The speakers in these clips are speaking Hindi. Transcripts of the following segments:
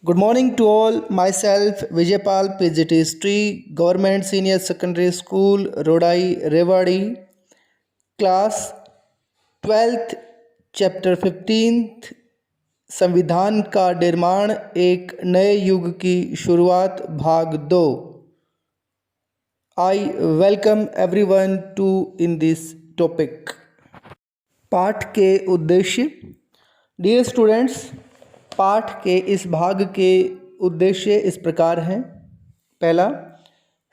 Good morning to all. Myself Vijaypal, PGT History, Government Senior Secondary School, Rodai, Rewari, Class 12th, Chapter 15th, संविधान का निर्माण एक नए युग की शुरुआत भाग 2। I welcome everyone to in this topic। पाठ के उद्देश्य। डियर स्टूडेंट्स, पाठ के इस भाग के उद्देश्य इस प्रकार हैं। पहला,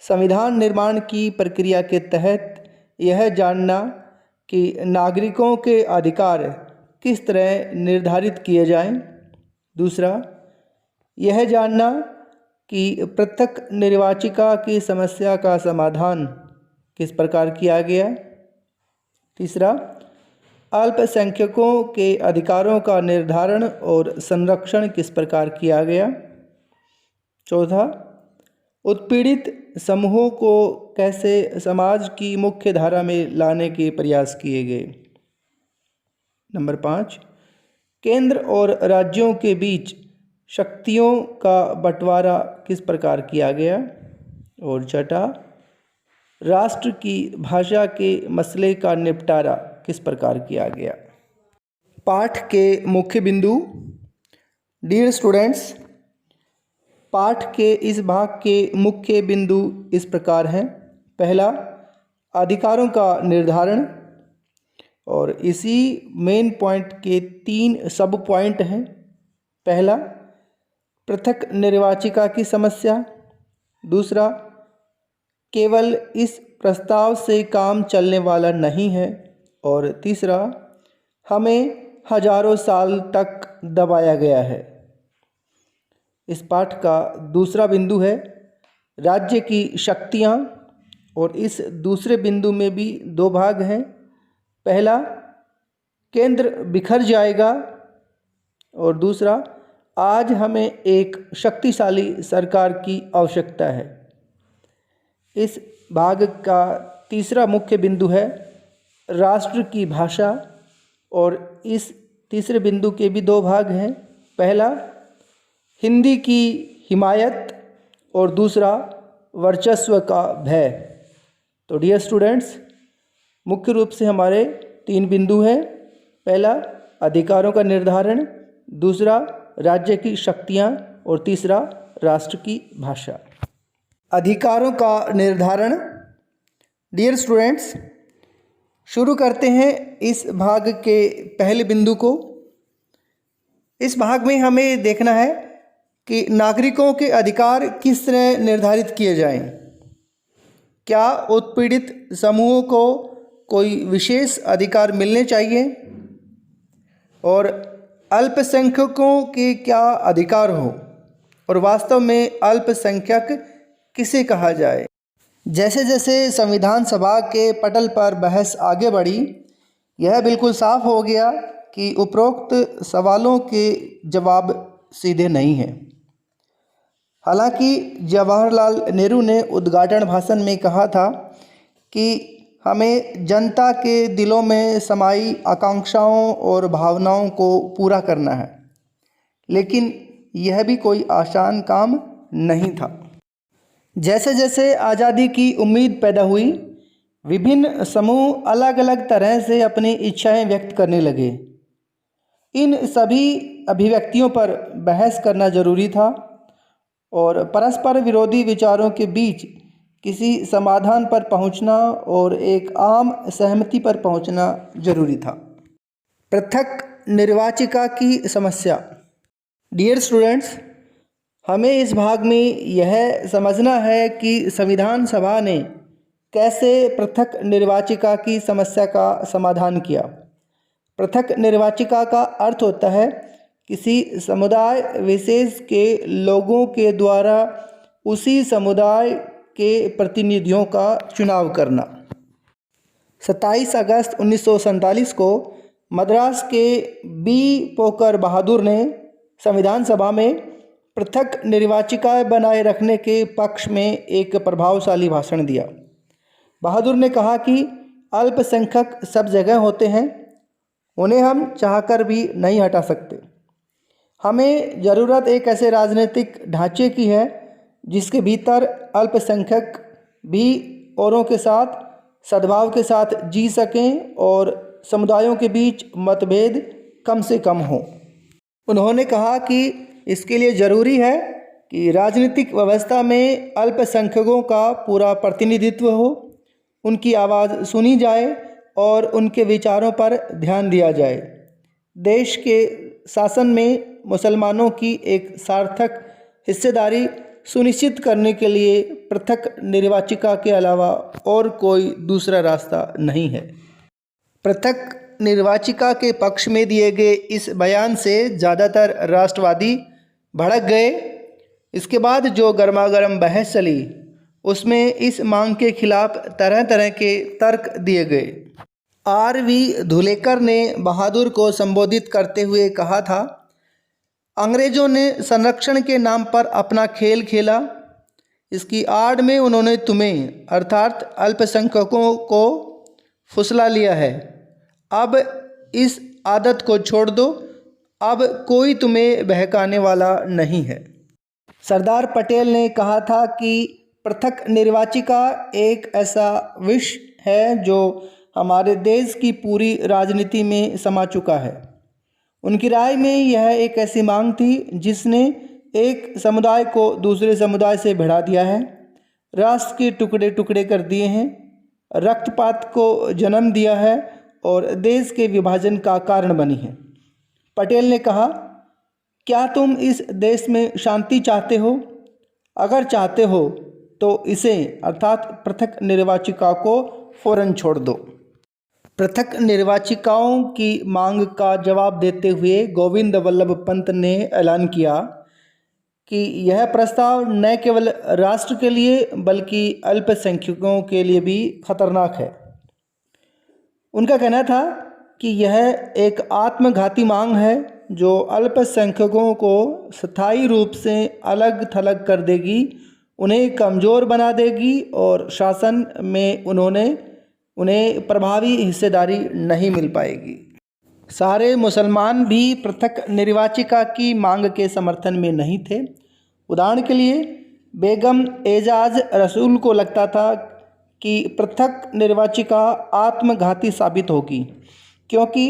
संविधान निर्माण की प्रक्रिया के तहत यह जानना कि नागरिकों के अधिकार किस तरह निर्धारित किए जाएं। दूसरा, यह जानना कि पृथक निर्वाचिका की समस्या का समाधान किस प्रकार किया गया। तीसरा, अल्पसंख्यकों के अधिकारों का निर्धारण और संरक्षण किस प्रकार किया गया। चौथा, उत्पीड़ित समूहों को कैसे समाज की मुख्य धारा में लाने के प्रयास किए गए। नंबर 5, केंद्र और राज्यों के बीच शक्तियों का बंटवारा किस प्रकार किया गया। और छठा, राष्ट्र की भाषा के मसले का निपटारा किस प्रकार किया गया। पाठ के मुख्य बिंदु। डियर स्टूडेंट्स, पाठ के इस भाग के मुख्य बिंदु इस प्रकार हैं। पहला, अधिकारों का निर्धारण, और इसी मेन पॉइंट के 3 सब पॉइंट हैं। पहला, पृथक निर्वाचिका की समस्या। दूसरा, केवल इस प्रस्ताव से काम चलने वाला नहीं है। और तीसरा, हमें हजारों साल तक दबाया गया है। इस पाठ का दूसरा बिंदु है राज्य की शक्तियाँ, और इस दूसरे बिंदु में भी 2 भाग हैं। पहला, केंद्र बिखर जाएगा, और दूसरा, आज हमें एक शक्तिशाली सरकार की आवश्यकता है। इस भाग का तीसरा मुख्य बिंदु है राष्ट्र की भाषा, और इस तीसरे बिंदु के भी 2 भाग हैं। पहला, हिंदी की हिमायत, और दूसरा, वर्चस्व का भय। तो डियर स्टूडेंट्स, मुख्य रूप से हमारे 3 बिंदु हैं। पहला, अधिकारों का निर्धारण। दूसरा, राज्य की शक्तियाँ। और तीसरा, राष्ट्र की भाषा। अधिकारों का निर्धारण। डियर स्टूडेंट्स, शुरू करते हैं इस भाग के पहले बिंदु को। इस भाग में हमें देखना है कि नागरिकों के अधिकार किस तरह निर्धारित किए जाएं। क्या उत्पीड़ित समूहों को कोई विशेष अधिकार मिलने चाहिए, और अल्पसंख्यकों के क्या अधिकार हो, और वास्तव में अल्पसंख्यक किसे कहा जाए। जैसे जैसे संविधान सभा के पटल पर बहस आगे बढ़ी, यह बिल्कुल साफ हो गया कि उपरोक्त सवालों के जवाब सीधे नहीं हैं। हालांकि जवाहरलाल नेहरू ने उद्घाटन भाषण में कहा था कि हमें जनता के दिलों में समाई आकांक्षाओं और भावनाओं को पूरा करना है, लेकिन यह भी कोई आसान काम नहीं था। जैसे जैसे आज़ादी की उम्मीद पैदा हुई, विभिन्न समूह अलग अलग तरह से अपनी इच्छाएं व्यक्त करने लगे। इन सभी अभिव्यक्तियों पर बहस करना जरूरी था, और परस्पर विरोधी विचारों के बीच किसी समाधान पर पहुंचना और एक आम सहमति पर पहुंचना जरूरी था। पृथक निर्वाचिका की समस्या। डियर स्टूडेंट्स, हमें इस भाग में यह समझना है कि संविधान सभा ने कैसे पृथक निर्वाचिका की समस्या का समाधान किया। पृथक निर्वाचिका का अर्थ होता है किसी समुदाय विशेष के लोगों के द्वारा उसी समुदाय के प्रतिनिधियों का चुनाव करना। 27 अगस्त 1947 को मद्रास के बी पोकर बहादुर ने संविधान सभा में पृथक निर्वाचिका बनाए रखने के पक्ष में एक प्रभावशाली भाषण दिया। बहादुर ने कहा कि अल्पसंख्यक सब जगह होते हैं, उन्हें हम चाहकर भी नहीं हटा सकते। हमें ज़रूरत एक ऐसे राजनीतिक ढांचे की है जिसके भीतर अल्पसंख्यक भी औरों के साथ सद्भाव के साथ जी सकें और समुदायों के बीच मतभेद कम से कम हों। उन्होंने कहा कि इसके लिए ज़रूरी है कि राजनीतिक व्यवस्था में अल्पसंख्यकों का पूरा प्रतिनिधित्व हो, उनकी आवाज़ सुनी जाए और उनके विचारों पर ध्यान दिया जाए। देश के शासन में मुसलमानों की एक सार्थक हिस्सेदारी सुनिश्चित करने के लिए पृथक निर्वाचिका के अलावा और कोई दूसरा रास्ता नहीं है। पृथक निर्वाचिका के पक्ष में दिए गए इस बयान से ज़्यादातर राष्ट्रवादी भड़क गए। इसके बाद जो गर्मागर्म बहस चली उसमें इस मांग के खिलाफ तरह तरह के तर्क दिए गए। R.V. धुलेकर ने बहादुर को संबोधित करते हुए कहा था, अंग्रेज़ों ने संरक्षण के नाम पर अपना खेल खेला। इसकी आड़ में उन्होंने तुम्हें अर्थात अल्पसंख्यकों को फुसला लिया है। अब इस आदत को छोड़ दो, अब कोई तुम्हें बहकाने वाला नहीं है। सरदार पटेल ने कहा था कि पृथक निर्वाचिका एक ऐसा विष है जो हमारे देश की पूरी राजनीति में समा चुका है। उनकी राय में यह एक ऐसी मांग थी जिसने एक समुदाय को दूसरे समुदाय से भिड़ा दिया है, राष्ट्र के टुकड़े टुकड़े कर दिए हैं, रक्तपात को जन्म दिया है और देश के विभाजन का कारण बनी है। पटेल ने कहा, क्या तुम इस देश में शांति चाहते हो? अगर चाहते हो तो इसे अर्थात पृथक निर्वाचिका को फौरन छोड़ दो। पृथक निर्वाचिकाओं की मांग का जवाब देते हुए गोविंद वल्लभ पंत ने ऐलान किया कि यह प्रस्ताव न केवल राष्ट्र के लिए बल्कि अल्पसंख्यकों के लिए भी खतरनाक है। उनका कहना था कि यह एक आत्मघाती मांग है जो अल्पसंख्यकों को स्थायी रूप से अलग थलग कर देगी, उन्हें कमज़ोर बना देगी और शासन में उन्हें प्रभावी हिस्सेदारी नहीं मिल पाएगी। सारे मुसलमान भी पृथक निर्वाचिका की मांग के समर्थन में नहीं थे। उदाहरण के लिए बेगम एजाज रसूल को लगता था कि पृथक निर्वाचिका आत्मघाती साबित होगी क्योंकि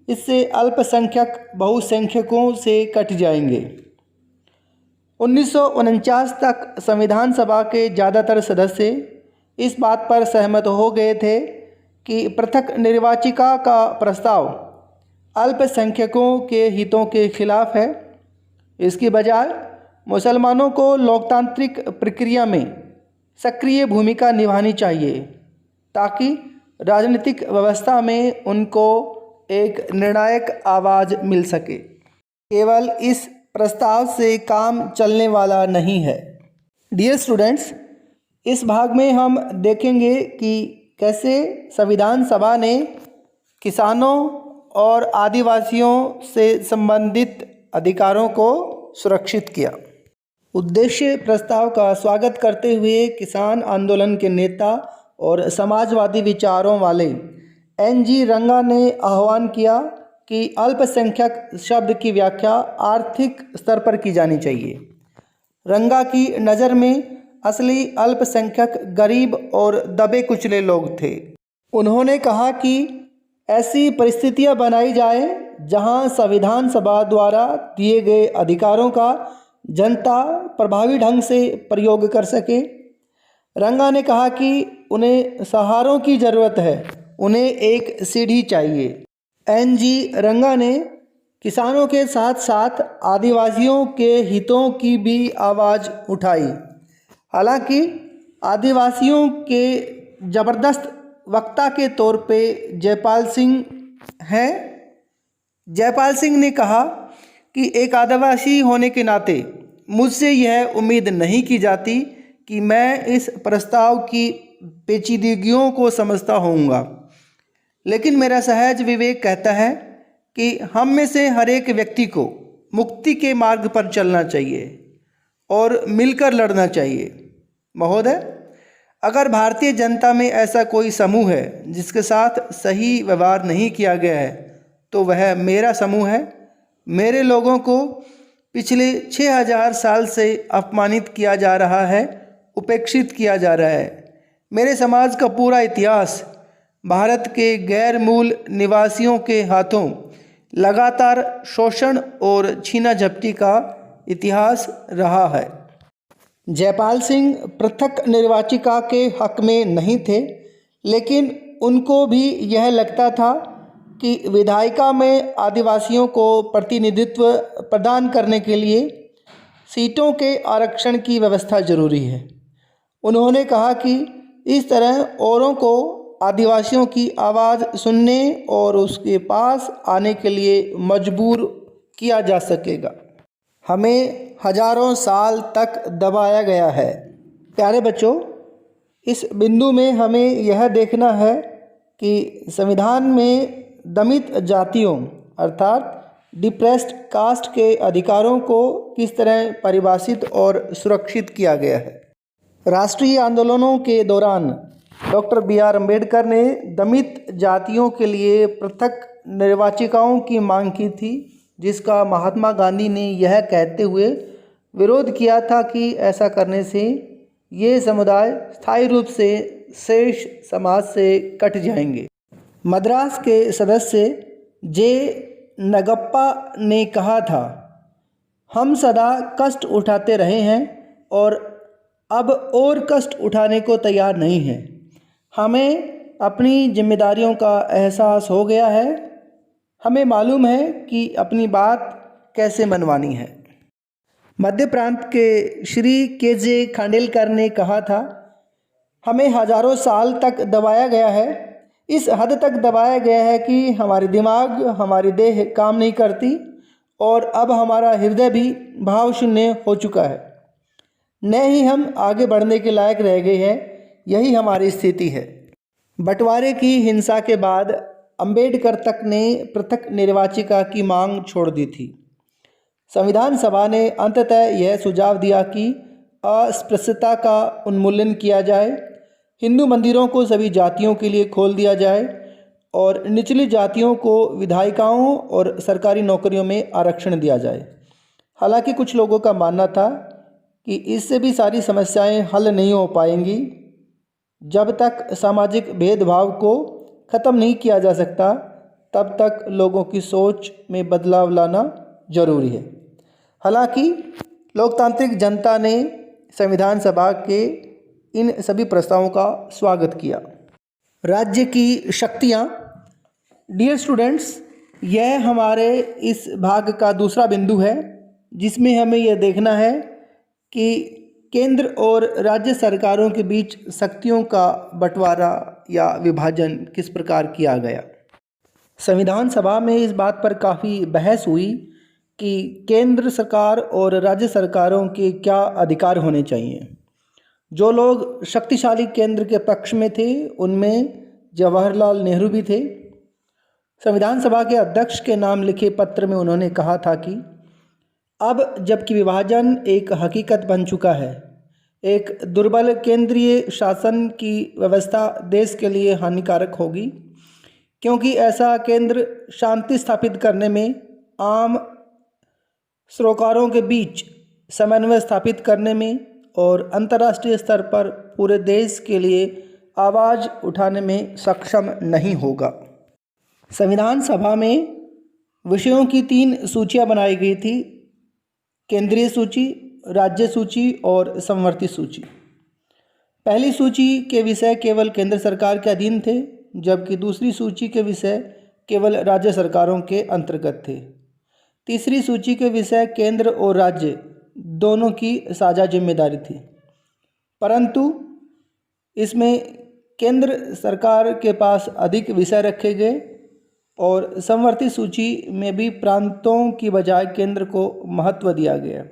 इससे अल्पसंख्यक बहुसंख्यकों से कट जाएंगे। 1949 तक संविधान सभा के ज़्यादातर सदस्य इस बात पर सहमत हो गए थे कि पृथक निर्वाचिका का प्रस्ताव अल्पसंख्यकों के हितों के खिलाफ है। इसकी बजाय मुसलमानों को लोकतांत्रिक प्रक्रिया में सक्रिय भूमिका निभानी चाहिए ताकि राजनीतिक व्यवस्था में उनको एक निर्णायक आवाज़ मिल सके। केवल इस प्रस्ताव से काम चलने वाला नहीं है। डियर स्टूडेंट्स, इस भाग में हम देखेंगे कि कैसे संविधान सभा ने किसानों और आदिवासियों से संबंधित अधिकारों को सुरक्षित किया। उद्देश्य प्रस्ताव का स्वागत करते हुए किसान आंदोलन के नेता और समाजवादी विचारों वाले N.G. रंगा ने आह्वान किया कि अल्पसंख्यक शब्द की व्याख्या आर्थिक स्तर पर की जानी चाहिए। रंगा की नज़र में असली अल्पसंख्यक गरीब और दबे कुचले लोग थे। उन्होंने कहा कि ऐसी परिस्थितियां बनाई जाए जहां संविधान सभा द्वारा दिए गए अधिकारों का जनता प्रभावी ढंग से प्रयोग कर सके। रंगा ने कहा कि उन्हें सहारों की ज़रूरत है, उन्हें एक सीढ़ी चाहिए। N.G. रंगा ने किसानों के साथ साथ आदिवासियों के हितों की भी आवाज़ उठाई। हालांकि आदिवासियों के ज़बरदस्त वक्ता के तौर पे जयपाल सिंह हैं। जयपाल सिंह ने कहा कि एक आदिवासी होने के नाते मुझसे यह उम्मीद नहीं की जाती कि मैं इस प्रस्ताव की पेचीदगियों को समझता होऊंगा, लेकिन मेरा सहज विवेक कहता है कि हम में से हर एक व्यक्ति को मुक्ति के मार्ग पर चलना चाहिए और मिलकर लड़ना चाहिए। महोदय, अगर भारतीय जनता में ऐसा कोई समूह है जिसके साथ सही व्यवहार नहीं किया गया है तो वह मेरा समूह है। मेरे लोगों को पिछले 6000 साल से अपमानित किया जा रहा है, उपेक्षित किया जा रहा है। मेरे समाज का पूरा इतिहास भारत के गैर मूल निवासियों के हाथों लगातार शोषण और छीना झपटी का इतिहास रहा है। जयपाल सिंह पृथक निर्वाचिका के हक में नहीं थे, लेकिन उनको भी यह लगता था कि विधायिका में आदिवासियों को प्रतिनिधित्व प्रदान करने के लिए सीटों के आरक्षण की व्यवस्था जरूरी है। उन्होंने कहा कि इस तरह औरों को आदिवासियों की आवाज़ सुनने और उसके पास आने के लिए मजबूर किया जा सकेगा। हमें हजारों साल तक दबाया गया है। प्यारे बच्चों, इस बिंदु में हमें यह देखना है कि संविधान में दमित जातियों अर्थात डिप्रेस्ड कास्ट के अधिकारों को किस तरह परिभाषित और सुरक्षित किया गया है। राष्ट्रीय आंदोलनों के दौरान डॉक्टर बी.आर. अम्बेडकर ने दमित जातियों के लिए पृथक निर्वाचिकाओं की मांग की थी, जिसका महात्मा गांधी ने यह कहते हुए विरोध किया था कि ऐसा करने से ये समुदाय स्थायी रूप से शेष समाज से कट जाएंगे। मद्रास के सदस्य जे नगप्पा ने कहा था, हम सदा कष्ट उठाते रहे हैं और अब और कष्ट उठाने को तैयार नहीं हैं। हमें अपनी जिम्मेदारियों का एहसास हो गया है। हमें मालूम है कि अपनी बात कैसे मनवानी है। मध्य प्रांत के श्री के.जे. खांडेलकर ने कहा था, हमें हजारों साल तक दबाया गया है। इस हद तक दबाया गया है कि हमारे दिमाग, हमारी देह काम नहीं करती और अब हमारा हृदय भी भाव शून्य हो चुका है। न ही हम आगे बढ़ने के लायक रह गए हैं। यही हमारी स्थिति है। बंटवारे की हिंसा के बाद अंबेडकर तक ने पृथक निर्वाचिका की मांग छोड़ दी थी। संविधान सभा ने अंततः यह सुझाव दिया कि अस्पृश्यता का उन्मूलन किया जाए, हिंदू मंदिरों को सभी जातियों के लिए खोल दिया जाए और निचली जातियों को विधायिकाओं और सरकारी नौकरियों में आरक्षण दिया जाए। हालांकि कुछ लोगों का मानना था कि इससे भी सारी समस्याएं हल नहीं हो पाएंगी। जब तक सामाजिक भेदभाव को ख़त्म नहीं किया जा सकता, तब तक लोगों की सोच में बदलाव लाना जरूरी है। हालांकि लोकतांत्रिक जनता ने संविधान सभा के इन सभी प्रस्तावों का स्वागत किया। राज्य की शक्तियाँ। डियर स्टूडेंट्स, यह हमारे इस भाग का दूसरा बिंदु है, जिसमें हमें यह देखना है कि केंद्र और राज्य सरकारों के बीच शक्तियों का बंटवारा या विभाजन किस प्रकार किया गया। संविधान सभा में इस बात पर काफ़ी बहस हुई कि केंद्र सरकार और राज्य सरकारों के क्या अधिकार होने चाहिए। जो लोग शक्तिशाली केंद्र के पक्ष में थे, उनमें जवाहरलाल नेहरू भी थे। संविधान सभा के अध्यक्ष के नाम लिखे पत्र में उन्होंने कहा था कि अब जबकि विभाजन एक हकीकत बन चुका है, एक दुर्बल केंद्रीय शासन की व्यवस्था देश के लिए हानिकारक होगी, क्योंकि ऐसा केंद्र शांति स्थापित करने में, आम सरोकारों के बीच समन्वय स्थापित करने में और अंतर्राष्ट्रीय स्तर पर पूरे देश के लिए आवाज़ उठाने में सक्षम नहीं होगा। संविधान सभा में विषयों की 3 सूचियां बनाई गई थी: केंद्रीय सूची, राज्य सूची और समवर्ती सूची। पहली सूची के विषय केवल केंद्र सरकार के अधीन थे, जबकि दूसरी सूची के विषय केवल राज्य सरकारों के अंतर्गत थे। तीसरी सूची के विषय केंद्र और राज्य दोनों की साझा जिम्मेदारी थी, परंतु इसमें केंद्र सरकार के पास अधिक विषय रखे गए और समवर्ती सूची में भी प्रांतों की बजाय केंद्र को महत्व दिया गया।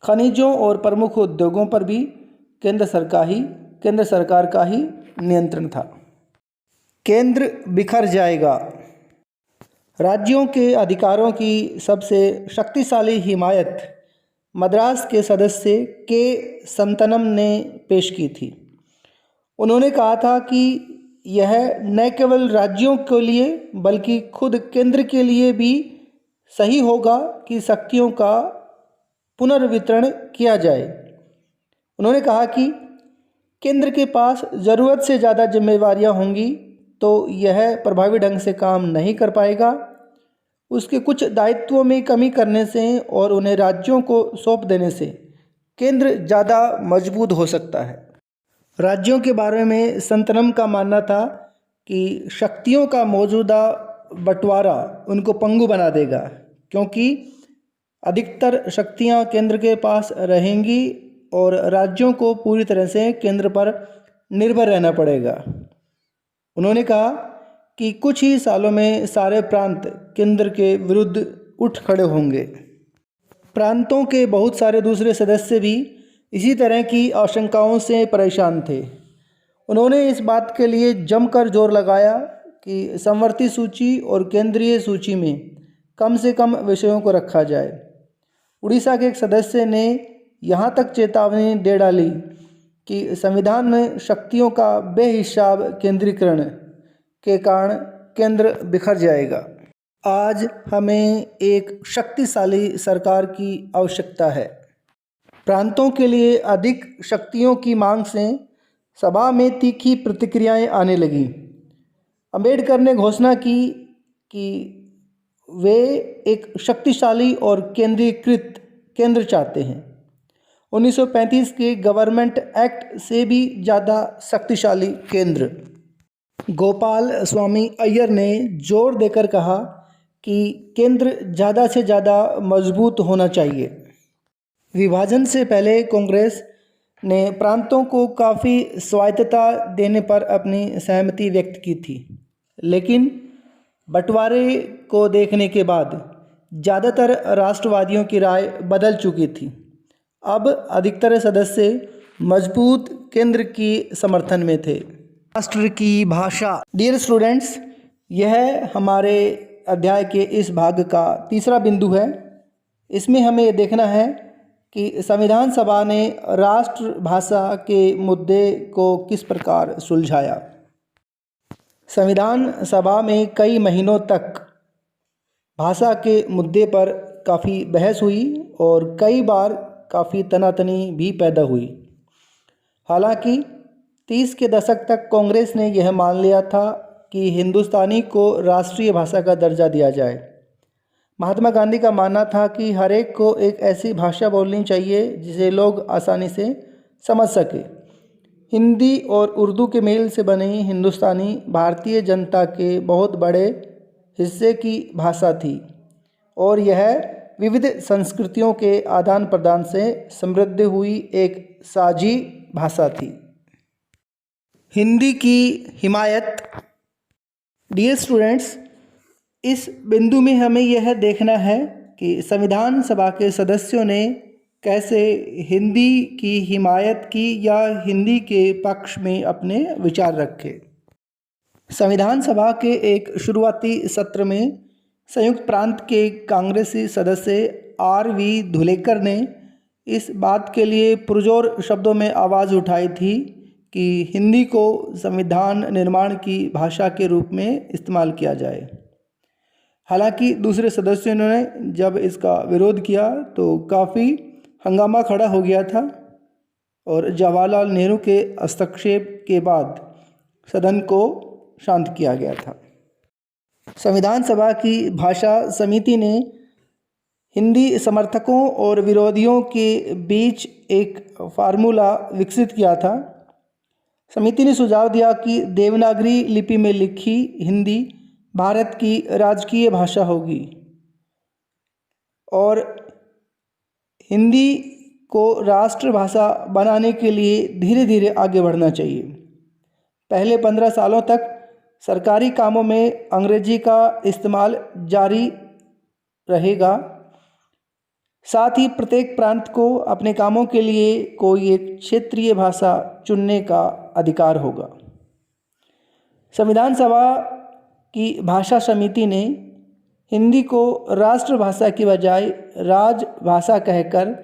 खनिजों और प्रमुख उद्योगों पर भी केंद्र सरकार का ही नियंत्रण था। केंद्र बिखर जाएगा। राज्यों के अधिकारों की सबसे शक्तिशाली हिमायत मद्रास के सदस्य के संतनम ने पेश की थी। उन्होंने कहा था कि यह न केवल राज्यों के लिए बल्कि खुद केंद्र के लिए भी सही होगा कि शक्तियों का पुनर्वितरण किया जाए। उन्होंने कहा कि केंद्र के पास ज़रूरत से ज़्यादा जिम्मेवारियां होंगी तो यह प्रभावी ढंग से काम नहीं कर पाएगा। उसके कुछ दायित्वों में कमी करने से और उन्हें राज्यों को सौंप देने से केंद्र ज़्यादा मजबूत हो सकता है। राज्यों के बारे में संतनम का मानना था कि शक्तियों का मौजूदा बंटवारा उनको पंगु बना देगा, क्योंकि अधिकतर शक्तियां केंद्र के पास रहेंगी और राज्यों को पूरी तरह से केंद्र पर निर्भर रहना पड़ेगा। उन्होंने कहा कि कुछ ही सालों में सारे प्रांत केंद्र के विरुद्ध उठ खड़े होंगे। प्रांतों के बहुत सारे दूसरे सदस्य भी इसी तरह की आशंकाओं से परेशान थे। उन्होंने इस बात के लिए जमकर जोर लगाया कि समवर्ती सूची और केंद्रीय सूची में कम से कम विषयों को रखा जाए। उड़ीसा के एक सदस्य ने यहाँ तक चेतावनी दे डाली कि संविधान में शक्तियों का बेहिसाब केंद्रीकरण के कारण केंद्र बिखर जाएगा। आज हमें एक शक्तिशाली सरकार की आवश्यकता है। प्रांतों के लिए अधिक शक्तियों की मांग से सभा में तीखी प्रतिक्रियाएं आने लगीं। अंबेडकर ने घोषणा की कि वे एक शक्तिशाली और केंद्रीकृत केंद्र चाहते हैं। 1935 के गवर्नमेंट एक्ट से भी ज़्यादा शक्तिशाली केंद्र। गोपाल स्वामी अय्यर ने जोर देकर कहा कि केंद्र ज़्यादा से ज़्यादा मजबूत होना चाहिए। विभाजन से पहले कांग्रेस ने प्रांतों को काफ़ी स्वायत्तता देने पर अपनी सहमति व्यक्त की थी, लेकिन बंटवारे को देखने के बाद ज़्यादातर राष्ट्रवादियों की राय बदल चुकी थी। अब अधिकतर सदस्य मजबूत केंद्र की समर्थन में थे। राष्ट्र की भाषा। डियर स्टूडेंट्स, यह हमारे अध्याय के इस भाग का तीसरा बिंदु है। इसमें हमें ये देखना है कि संविधान सभा ने राष्ट्रभाषा के मुद्दे को किस प्रकार सुलझाया। संविधान सभा में कई महीनों तक भाषा के मुद्दे पर काफ़ी बहस हुई और कई बार काफ़ी तनातनी भी पैदा हुई। हालांकि 30 के दशक तक कांग्रेस ने यह मान लिया था कि हिंदुस्तानी को राष्ट्रीय भाषा का दर्जा दिया जाए। महात्मा गांधी का मानना था कि हर एक को एक ऐसी भाषा बोलनी चाहिए जिसे लोग आसानी से समझ सके। हिंदी और उर्दू के मेल से बनी हिंदुस्तानी भारतीय जनता के बहुत बड़े हिस्से की भाषा थी और यह विविध संस्कृतियों के आदान प्रदान से समृद्ध हुई एक साझी भाषा थी। हिंदी की हिमायत। डियर स्टूडेंट्स, इस बिंदु में हमें यह देखना है कि संविधान सभा के सदस्यों ने कैसे हिंदी की हिमायत की या हिंदी के पक्ष में अपने विचार रखे। संविधान सभा के एक शुरुआती सत्र में संयुक्त प्रांत के कांग्रेसी सदस्य R.V. धुलेकर ने इस बात के लिए पुरजोर शब्दों में आवाज़ उठाई थी कि हिंदी को संविधान निर्माण की भाषा के रूप में इस्तेमाल किया जाए। हालांकि दूसरे सदस्यों ने जब इसका विरोध किया तो काफ़ी हंगामा खड़ा हो गया था और जवाहरलाल नेहरू के हस्तक्षेप के बाद सदन को शांत किया गया था। संविधान सभा की भाषा समिति ने हिंदी समर्थकों और विरोधियों के बीच एक फार्मूला विकसित किया था। समिति ने सुझाव दिया कि देवनागरी लिपि में लिखी हिंदी भारत की राजकीय भाषा होगी और हिंदी को राष्ट्रभाषा बनाने के लिए धीरे धीरे आगे बढ़ना चाहिए। पहले 15 सालों तक सरकारी कामों में अंग्रेजी का इस्तेमाल जारी रहेगा। साथ ही प्रत्येक प्रांत को अपने कामों के लिए कोई एक क्षेत्रीय भाषा चुनने का अधिकार होगा। संविधान सभा की भाषा समिति ने हिंदी को राष्ट्रभाषा की बजाय राजभाषा कहकर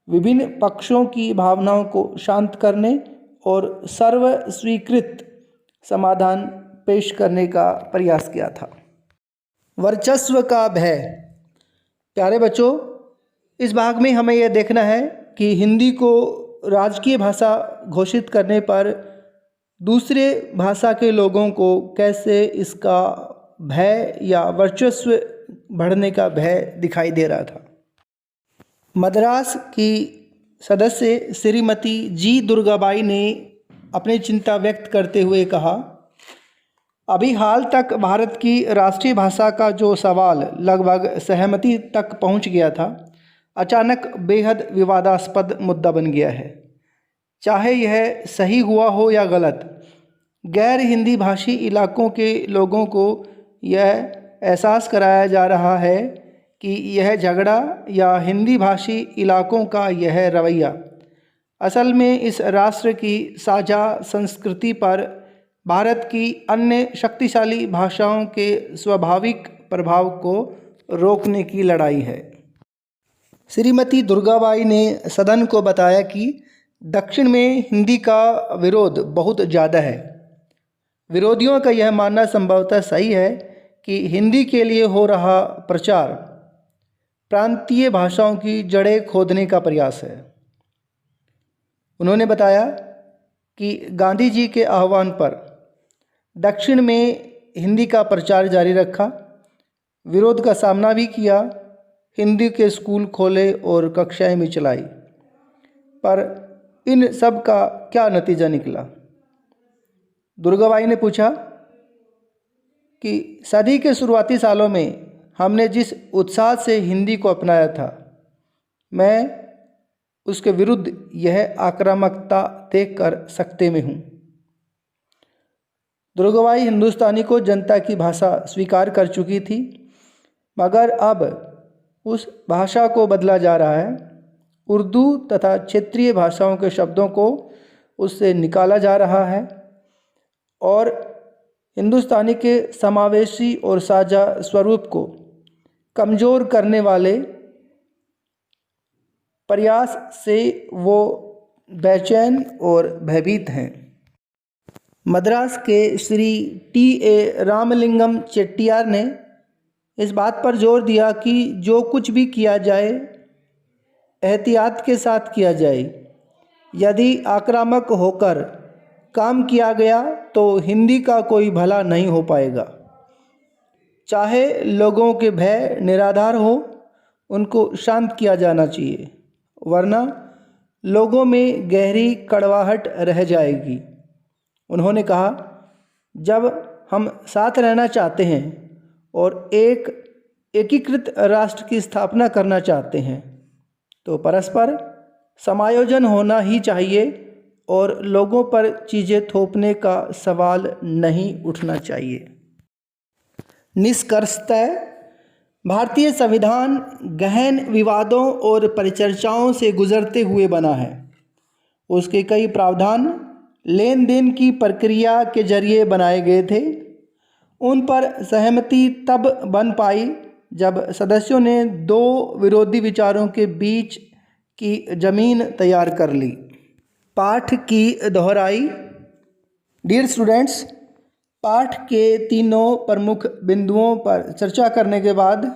विभिन्न पक्षों की भावनाओं को शांत करने और सर्वस्वीकृत समाधान पेश करने का प्रयास किया था। वर्चस्व का भय। प्यारे बच्चों, इस भाग में हमें यह देखना है कि हिंदी को राजकीय भाषा घोषित करने पर दूसरे भाषा के लोगों को कैसे इसका भय या वर्चस्व बढ़ने का भय दिखाई दे रहा था। मद्रास की सदस्य श्रीमती जी दुर्गाबाई ने अपनी चिंता व्यक्त करते हुए कहा, अभी हाल तक भारत की राष्ट्रीय भाषा का जो सवाल लगभग सहमति तक पहुंच गया था, अचानक बेहद विवादास्पद मुद्दा बन गया है। चाहे यह सही हुआ हो या गलत, गैर हिंदी भाषी इलाकों के लोगों को यह एहसास कराया जा रहा है कि यह झगड़ा या हिंदी भाषी इलाकों का यह रवैया असल में इस राष्ट्र की साझा संस्कृति पर भारत की अन्य शक्तिशाली भाषाओं के स्वाभाविक प्रभाव को रोकने की लड़ाई है। श्रीमती दुर्गाबाई ने सदन को बताया कि दक्षिण में हिंदी का विरोध बहुत ज़्यादा है। विरोधियों का यह मानना संभवतः सही है कि हिंदी के लिए हो रहा प्रचार प्रांतीय भाषाओं की जड़ें खोदने का प्रयास है। उन्होंने बताया कि गांधी जी के आह्वान पर दक्षिण में हिंदी का प्रचार जारी रखा, विरोध का सामना भी किया, हिंदी के स्कूल खोले और कक्षाएं भी चलाई, पर इन सब का क्या नतीजा निकला। दुर्गाबाई ने पूछा कि सदी के शुरुआती सालों में हमने जिस उत्साह से हिंदी को अपनाया था, मैं उसके विरुद्ध यह आक्रामकता देखकर सकते में हूँ। दुर्गाबाई हिंदुस्तानी को जनता की भाषा स्वीकार कर चुकी थी, मगर अब उस भाषा को बदला जा रहा है। उर्दू तथा क्षेत्रीय भाषाओं के शब्दों को उससे निकाला जा रहा है और हिंदुस्तानी के समावेशी और साझा स्वरूप को कमज़ोर करने वाले प्रयास से वो बेचैन और भयभीत हैं। मद्रास के श्री टी.ए. रामलिंगम चेट्टियार ने इस बात पर जोर दिया कि जो कुछ भी किया जाए एहतियात के साथ किया जाए। यदि आक्रामक होकर काम किया गया तो हिंदी का कोई भला नहीं हो पाएगा। चाहे लोगों के भय निराधार हो, उनको शांत किया जाना चाहिए, वरना लोगों में गहरी कड़वाहट रह जाएगी। उन्होंने कहा, जब हम साथ रहना चाहते हैं और एक एकीकृत राष्ट्र की स्थापना करना चाहते हैं तो परस्पर समायोजन होना ही चाहिए और लोगों पर चीज़ें थोपने का सवाल नहीं उठना चाहिए। निष्कर्षतः भारतीय संविधान गहन विवादों और परिचर्चाओं से गुजरते हुए बना है। उसके कई प्रावधान लेन देन की प्रक्रिया के जरिए बनाए गए थे। उन पर सहमति तब बन पाई जब सदस्यों ने दो विरोधी विचारों के बीच की जमीन तैयार कर ली। पाठ की दोहराई। डियर स्टूडेंट्स, पाठ के तीनों प्रमुख बिंदुओं पर चर्चा करने के बाद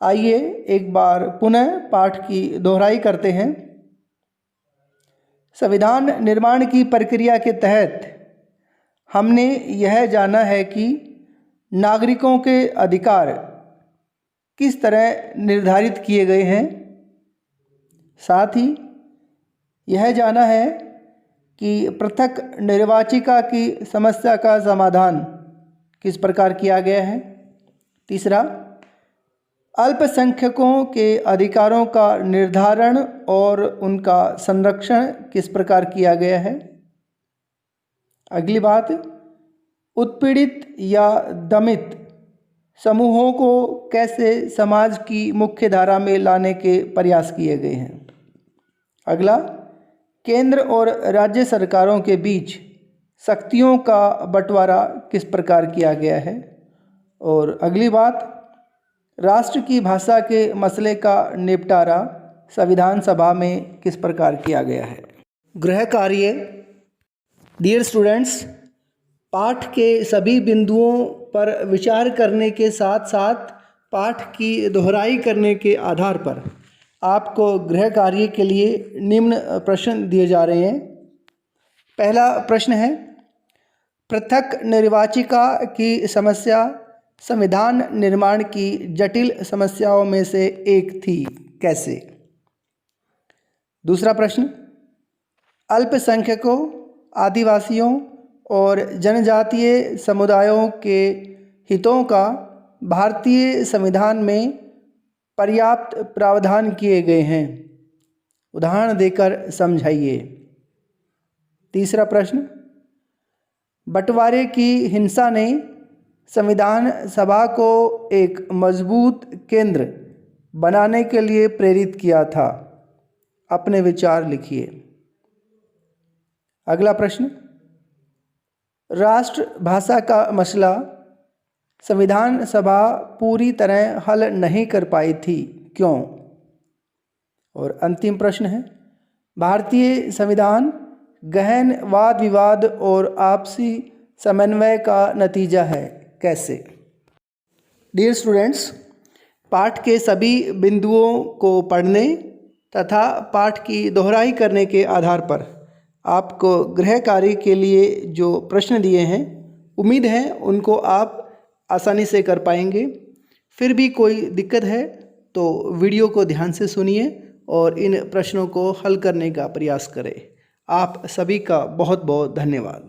आइए एक बार पुनः पाठ की दोहराई करते हैं। संविधान निर्माण की प्रक्रिया के तहत हमने यह जाना है कि नागरिकों के अधिकार किस तरह निर्धारित किए गए हैं। साथ ही यह जाना है कि पृथक निर्वाचिका की समस्या का समाधान किस प्रकार किया गया है। तीसरा, अल्पसंख्यकों के अधिकारों का निर्धारण और उनका संरक्षण किस प्रकार किया गया है। अगली बात, उत्पीड़ित या दमित समूहों को कैसे समाज की मुख्य धारा में लाने के प्रयास किए गए हैं। अगला, केंद्र और राज्य सरकारों के बीच शक्तियों का बंटवारा किस प्रकार किया गया है। और अगली बात, राष्ट्र की भाषा के मसले का निपटारा संविधान सभा में किस प्रकार किया गया है। गृह कार्य। डियर स्टूडेंट्स, पाठ के सभी बिंदुओं पर विचार करने के साथ साथ पाठ की दोहराई करने के आधार पर आपको गृह कार्य के लिए निम्न प्रश्न दिए जा रहे हैं। पहला प्रश्न है, पृथक निर्वाचिका की समस्या संविधान निर्माण की जटिल समस्याओं में से एक थी, कैसे? दूसरा प्रश्न, अल्पसंख्यकों, आदिवासियों और जनजातीय समुदायों के हितों का भारतीय संविधान में पर्याप्त प्रावधान किए गए हैं, उदाहरण देकर समझाइए। तीसरा प्रश्न, बंटवारे की हिंसा ने संविधान सभा को एक मजबूत केंद्र बनाने के लिए प्रेरित किया था, अपने विचार लिखिए। अगला प्रश्न, राष्ट्रभाषा का मसला संविधान सभा पूरी तरह हल नहीं कर पाई थी, क्यों? और अंतिम प्रश्न है, भारतीय संविधान गहन वाद विवाद और आपसी समन्वय का नतीजा है, कैसे? डियर स्टूडेंट्स, पाठ के सभी बिंदुओं को पढ़ने तथा पाठ की दोहराई करने के आधार पर आपको गृह कार्य के लिए जो प्रश्न दिए हैं, उम्मीद है उनको आप आसानी से कर पाएंगे। फिर भी कोई दिक्कत है तो वीडियो को ध्यान से सुनिए और इन प्रश्नों को हल करने का प्रयास करें। आप सभी का बहुत बहुत धन्यवाद।